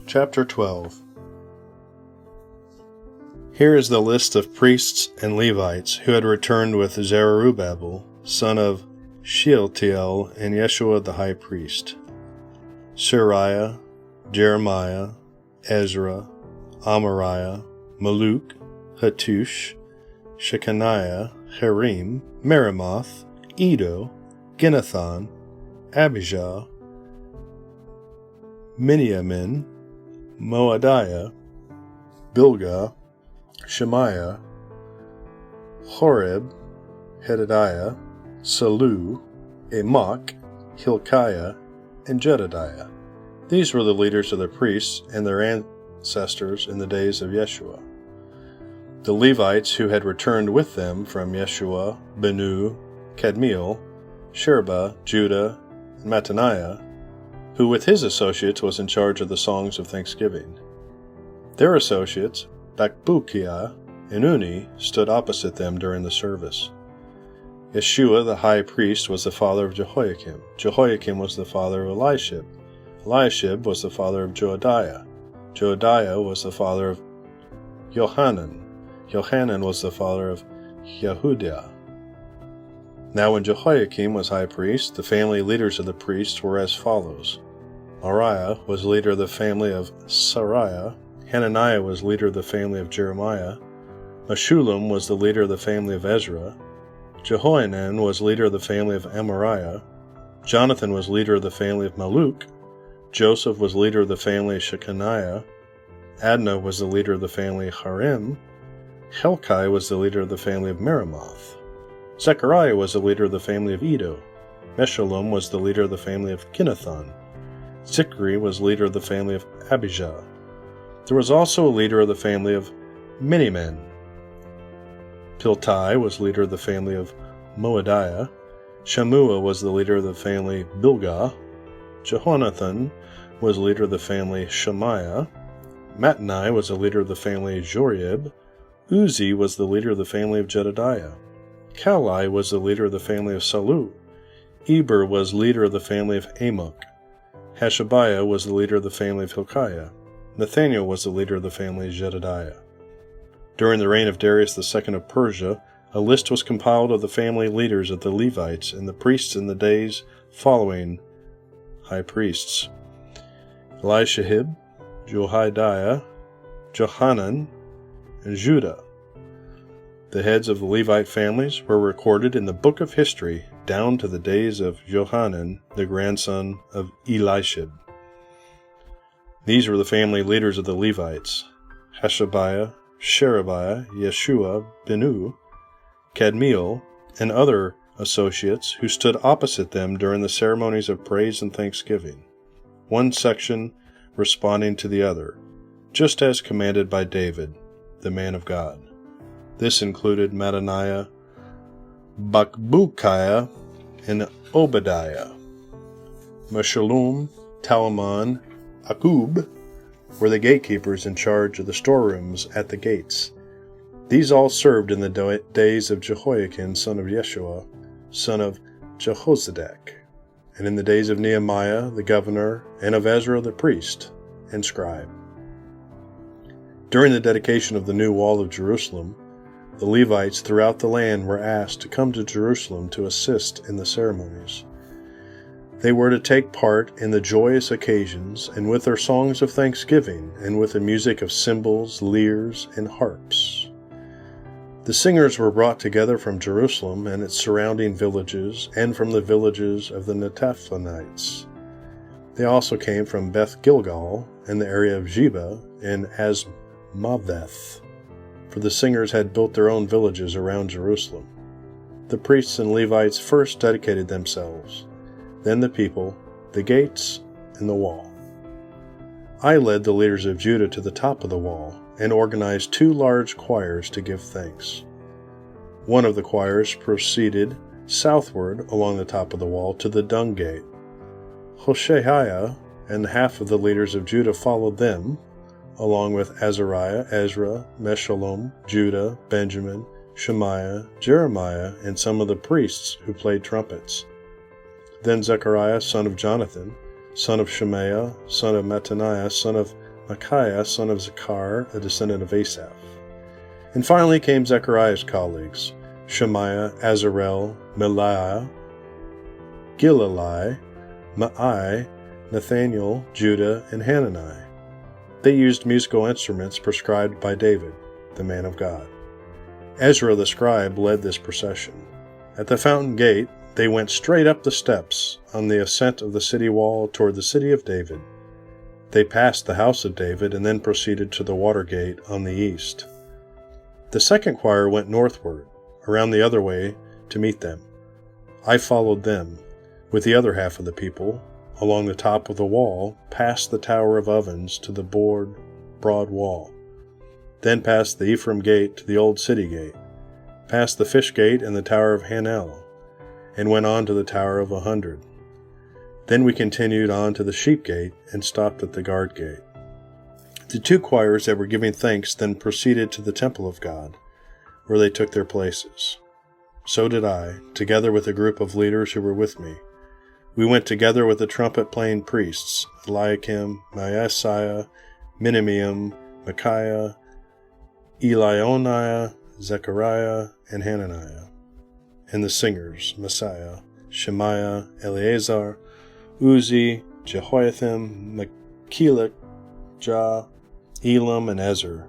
Chapter 12. Here is the list of priests and Levites who had returned with Zerubbabel, son of Shealtiel, and Yeshua the high priest: Suriah, Jeremiah, Ezra, Amariah, Maluk, Hattush, Shechaniah, Harim, Meremoth, Edo, Ginnathan, Abijah, Miniamin, Moadiah, Bilgah, Shemaiah, Horeb, Hedadiah, Salu, Amok, Hilkiah, and Jedediah. These were the leaders of the priests and their ancestors in the days of Yeshua. The Levites who had returned with them from Yeshua, Benu, Kadmiel, Sherebah, Judah, and Mattaniah, who with his associates was in charge of the songs of thanksgiving. Their associates, Bakbukiah and Uni, stood opposite them during the service. Yeshua the high priest was the father of Jehoiakim. Jehoiakim was the father of Eliashib. Eliashib was the father of Joadiah. Joadiah was the father of Johanan. Johanan was the father of Yehudah. Now when Jehoiakim was high priest, the family leaders of the priests were as follows: Mariah was leader of the family of Sariah. Hananiah was leader of the family of Jeremiah. Meshullam was the leader of the family of Ezra. Jehohanan was leader of the family of Amariah. Jonathan was leader of the family of Maluk. Joseph was leader of the family of Shechaniah. Adnah was the leader of the family of Harim. Helkai was the leader of the family of Meremoth. Zechariah was the leader of the family of Edo. Meshullam was the leader of the family of Ginnathan. Zichri was leader of the family of Abijah. There was also a leader of the family of Miniamin. Piltai was leader of the family of Moadiah. Shammua was the leader of the family Bilgah. Jehonathan was leader of the family Shemaiah. Mattani was the leader of the family Jorib. Uzi was the leader of the family of Jedediah. Kalai was the leader of the family of Salu. Eber was leader of the family of Amok. Hashabiah was the leader of the family of Hilkiah. Nathaniel was the leader of the family of Jedediah. During the reign of Darius II of Persia, a list was compiled of the family leaders of the Levites and the priests in the days following high priests: Eliashib, Johidiah, Johanan, and Judah. The heads of the Levite families were recorded in the book of history down to the days of Johanan, the grandson of Eliashib. These were the family leaders of the Levites: Hashabiah, Sherebiah, Yeshua, Benu, Kadmiel, and other associates who stood opposite them during the ceremonies of praise and thanksgiving, one section responding to the other, just as commanded by David, the man of God. This included Mattaniah, Bakbukiah, and Obadiah. Meshullam, Talmon, Akub were the gatekeepers in charge of the storerooms at the gates. These all served in the days of Jehoiakim, son of Yeshua, son of Jehozadak, and in the days of Nehemiah the governor, and of Ezra the priest and scribe. During the dedication of the new wall of Jerusalem, the Levites throughout the land were asked to come to Jerusalem to assist in the ceremonies. They were to take part in the joyous occasions, and with their songs of thanksgiving, and with the music of cymbals, lyres, and harps. The singers were brought together from Jerusalem and its surrounding villages, and from the villages of the Netophathonites. They also came from Beth Gilgal and the area of Jeba and Asmaveth, for the singers had built their own villages around Jerusalem. The priests and Levites first dedicated themselves, then the people, the gates, and the wall. I led the leaders of Judah to the top of the wall and organized 2 large choirs to give thanks. One of the choirs proceeded southward along the top of the wall to the dung gate. Hoshaiah and half of the leaders of Judah followed them, along with Azariah, Ezra, Meshullam, Judah, Benjamin, Shemaiah, Jeremiah, and some of the priests who played trumpets. Then Zechariah, son of Jonathan, son of Shemaiah, son of Mattaniah, son of Micaiah, son of Zechar, a descendant of Asaph. And finally came Zechariah's colleagues, Shemaiah, Azarel, Meliah, Gilalai, Maai, Nathaniel, Judah, and Hanani. They used musical instruments prescribed by David, the man of God. Ezra the scribe led this procession. At the fountain gate, they went straight up the steps on the ascent of the city wall toward the city of David. They passed the house of David and then proceeded to the water gate on the east. The second choir went northward, around the other way, to meet them. I followed them, with the other half of the people, along the top of the wall, past the Tower of Ovens to the broad wall, then past the Ephraim gate to the old city gate, past the fish gate and the Tower of Hanel, and went on to the Tower of 100. Then we continued on to the sheep gate and stopped at the guard gate. The two choirs that were giving thanks then proceeded to the temple of God, where they took their places. So did I, together with a group of leaders who were with me. We went together with the trumpet-playing priests, Eliakim, Maaseiah, Miniam, Micaiah, Elionaiah, Zechariah, and Hananiah, and the singers, Messiah, Shemaiah, Eleazar, Uzi, Jehoiakim, Machillijah, Elam, and Ezer.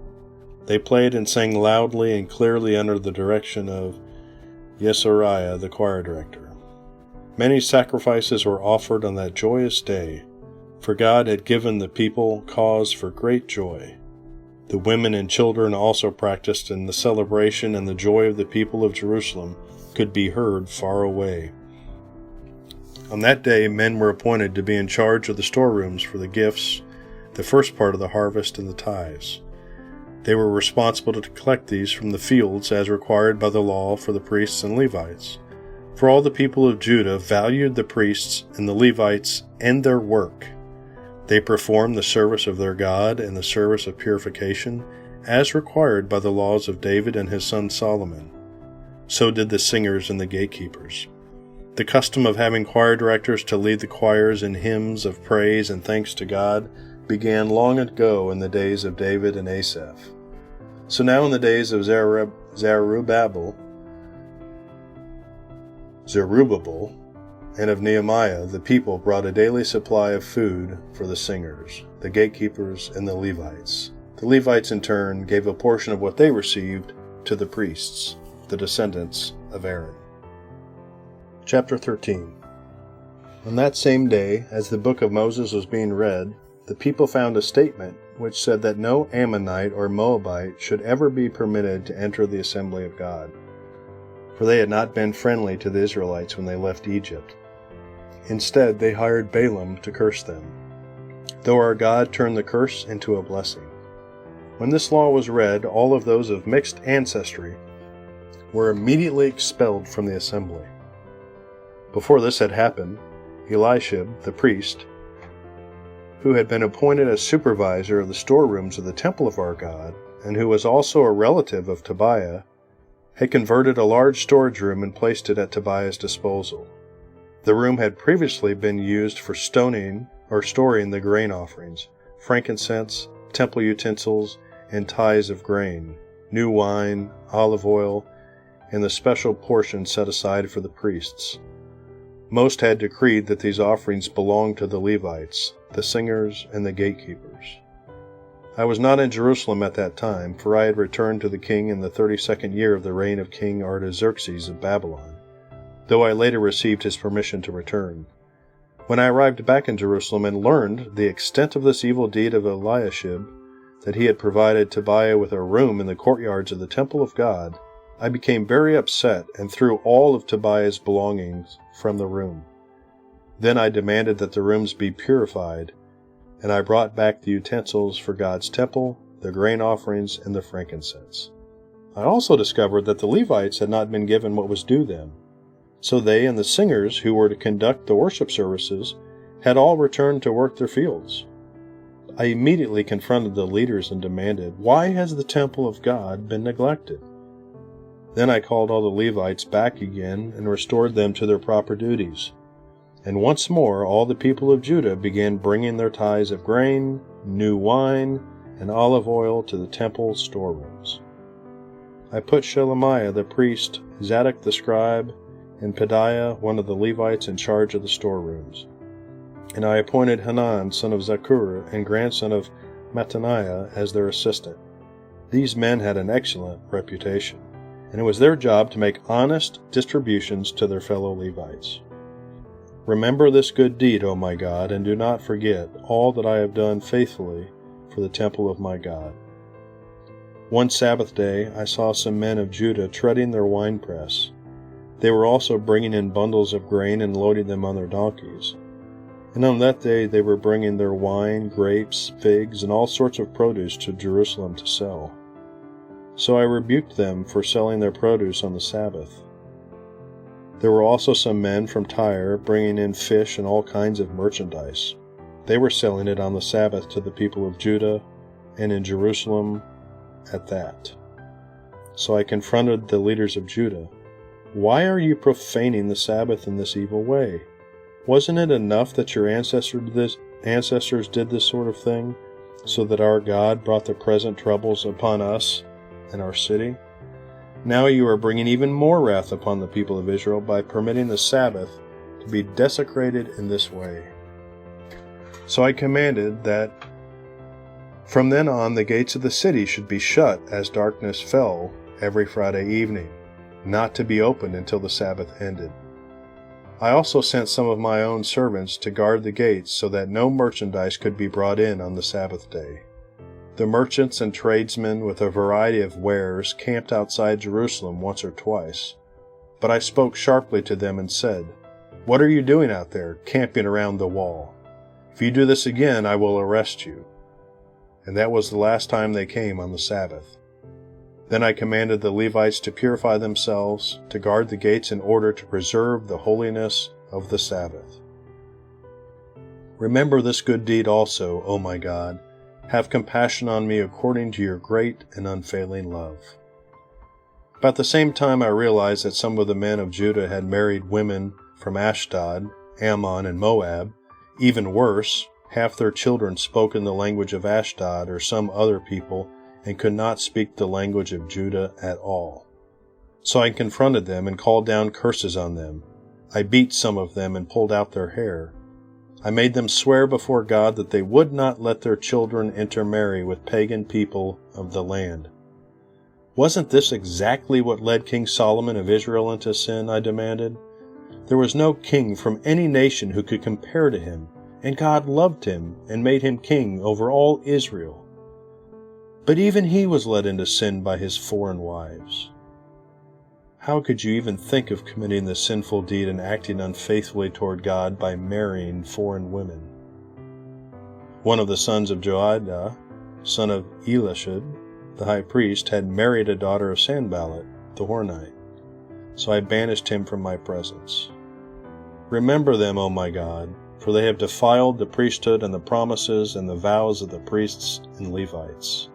They played and sang loudly and clearly under the direction of Yesariah, the choir director. Many sacrifices were offered on that joyous day, for God had given the people cause for great joy. The women and children also practiced, and the celebration and the joy of the people of Jerusalem could be heard far away. On that day, men were appointed to be in charge of the storerooms for the gifts, the first part of the harvest, and the tithes. They were responsible to collect these from the fields as required by the law for the priests and Levites. For all the people of Judah valued the priests and the Levites and their work. They performed the service of their God and the service of purification as required by the laws of David and his son Solomon. So did the singers and the gatekeepers. The custom of having choir directors to lead the choirs in hymns of praise and thanks to God began long ago in the days of David and Asaph. So now in the days of Zerubbabel, and of Nehemiah, the people brought a daily supply of food for the singers, the gatekeepers, and the Levites. The Levites, in turn, gave a portion of what they received to the priests, the descendants of Aaron. Chapter 13. On that same day, as the book of Moses was being read, the people found a statement which said that no Ammonite or Moabite should ever be permitted to enter the assembly of God, for they had not been friendly to the Israelites when they left Egypt. Instead, they hired Balaam to curse them, though our God turned the curse into a blessing. When this law was read, all of those of mixed ancestry were immediately expelled from the assembly. Before this had happened, Eliashib, the priest, who had been appointed as supervisor of the storerooms of the temple of our God, and who was also a relative of Tobiah, had converted a large storage room and placed it at Tobiah's disposal. The room had previously been used for storing the grain offerings, frankincense, temple utensils, and tithes of grain, new wine, olive oil, and the special portion set aside for the priests. Most had decreed that these offerings belonged to the Levites, the singers, and the gatekeepers. I was not in Jerusalem at that time, for I had returned to the king in the 32nd year of the reign of King Artaxerxes of Babylon, though I later received his permission to return. When I arrived back in Jerusalem and learned the extent of this evil deed of Eliashib, that he had provided Tobiah with a room in the courtyards of the temple of God, I became very upset and threw all of Tobiah's belongings from the room. Then I demanded that the rooms be purified, and I brought back the utensils for God's temple, the grain offerings, and the frankincense. I also discovered that the Levites had not been given what was due them, so they and the singers who were to conduct the worship services had all returned to work their fields. I immediately confronted the leaders and demanded, "Why has the temple of God been neglected?" Then I called all the Levites back again and restored them to their proper duties. And once more all the people of Judah began bringing their tithes of grain, new wine, and olive oil to the temple storerooms. I put Shelemiah the priest, Zadok the scribe, and Pedaiah one of the Levites in charge of the storerooms. And I appointed Hanan son of Zakkur and grandson of Mattaniah as their assistant. These men had an excellent reputation, and it was their job to make honest distributions to their fellow Levites. Remember this good deed, O my God, and do not forget all that I have done faithfully for the temple of my God. One Sabbath day I saw some men of Judah treading their winepress. They were also bringing in bundles of grain and loading them on their donkeys. And on that day they were bringing their wine, grapes, figs, and all sorts of produce to Jerusalem to sell. So I rebuked them for selling their produce on the Sabbath. There were also some men from Tyre bringing in fish and all kinds of merchandise. They were selling it on the Sabbath to the people of Judah, and in Jerusalem at that. So I confronted the leaders of Judah. Why are you profaning the Sabbath in this evil way? Wasn't it enough that your ancestors did this sort of thing, so that our God brought the present troubles upon us and our city? Now you are bringing even more wrath upon the people of Israel by permitting the Sabbath to be desecrated in this way. So I commanded that from then on the gates of the city should be shut as darkness fell every Friday evening, not to be opened until the Sabbath ended. I also sent some of my own servants to guard the gates so that no merchandise could be brought in on the Sabbath day. The merchants and tradesmen with a variety of wares camped outside Jerusalem once or twice. But I spoke sharply to them and said, "What are you doing out there, camping around the wall? If you do this again, I will arrest you." And that was the last time they came on the Sabbath. Then I commanded the Levites to purify themselves, to guard the gates in order to preserve the holiness of the Sabbath. Remember this good deed also, O my God. Have compassion on me according to your great and unfailing love. About the same time I realized that some of the men of Judah had married women from Ashdod, Ammon, and Moab. Even worse, half their children spoke in the language of Ashdod or some other people and could not speak the language of Judah at all. So I confronted them and called down curses on them. I beat some of them and pulled out their hair. I made them swear before God that they would not let their children intermarry with pagan people of the land. Wasn't this exactly what led King Solomon of Israel into sin? I demanded. There was no king from any nation who could compare to him, and God loved him and made him king over all Israel. But even he was led into sin by his foreign wives. How could you even think of committing this sinful deed and acting unfaithfully toward God by marrying foreign women? One of the sons of Joiada, son of Elishud, the high priest, had married a daughter of Sanballat, the Hornite. So I banished him from my presence. Remember them, O my God, for they have defiled the priesthood and the promises and the vows of the priests and Levites.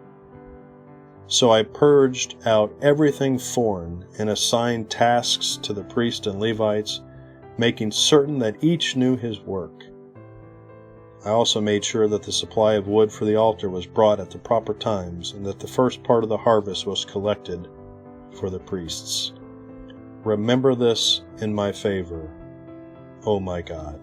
So I purged out everything foreign and assigned tasks to the priests and Levites, making certain that each knew his work. I also made sure that the supply of wood for the altar was brought at the proper times and that the first part of the harvest was collected for the priests. Remember this in my favor, O my God.